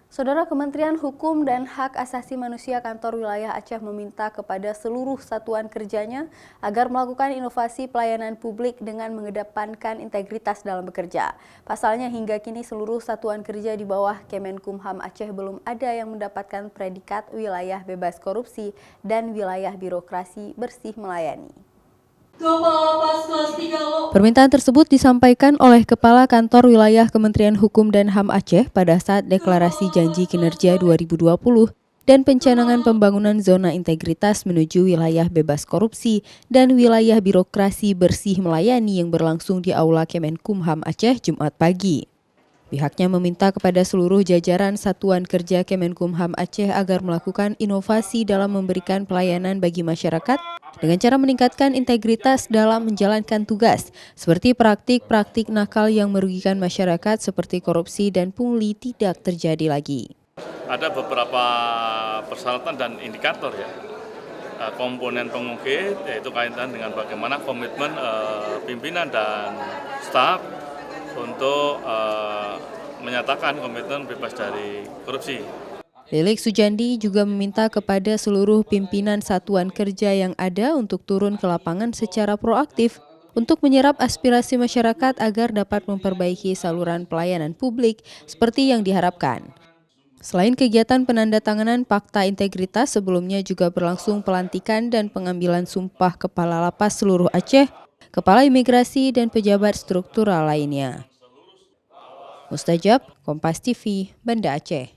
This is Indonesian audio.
Saudara Kementerian Hukum dan Hak Asasi Manusia Kantor Wilayah Aceh meminta kepada seluruh satuan kerjanya agar melakukan inovasi pelayanan publik dengan mengedepankan integritas dalam bekerja. Pasalnya hingga kini seluruh satuan kerja di bawah Kemenkumham Aceh belum ada yang mendapatkan predikat wilayah bebas korupsi dan wilayah birokrasi bersih melayani. Permintaan tersebut disampaikan oleh Kepala Kantor Wilayah Kementerian Hukum dan HAM Aceh pada saat deklarasi janji kinerja 2020 dan pencanangan pembangunan zona integritas menuju wilayah bebas korupsi dan wilayah birokrasi bersih melayani yang berlangsung di Aula Kemenkumham Aceh Jumat pagi. Pihaknya meminta kepada seluruh jajaran Satuan Kerja Kemenkumham Aceh agar melakukan inovasi dalam memberikan pelayanan bagi masyarakat dengan cara meningkatkan integritas dalam menjalankan tugas, seperti praktik-praktik nakal yang merugikan masyarakat seperti korupsi dan pungli tidak terjadi lagi. Ada beberapa persyaratan dan indikator ya, komponen pengungkit, yaitu kaitan dengan bagaimana komitmen pimpinan dan staf untuk menyatakan komitmen bebas dari korupsi. Lilik Sujandi juga meminta kepada seluruh pimpinan satuan kerja yang ada untuk turun ke lapangan secara proaktif untuk menyerap aspirasi masyarakat agar dapat memperbaiki saluran pelayanan publik seperti yang diharapkan. Selain kegiatan penandatanganan Fakta Integritas, sebelumnya juga berlangsung pelantikan dan pengambilan sumpah Kepala Lapas seluruh Aceh, Kepala Imigrasi, dan pejabat struktural lainnya. Mustajab, Kompas TV, Banda Aceh.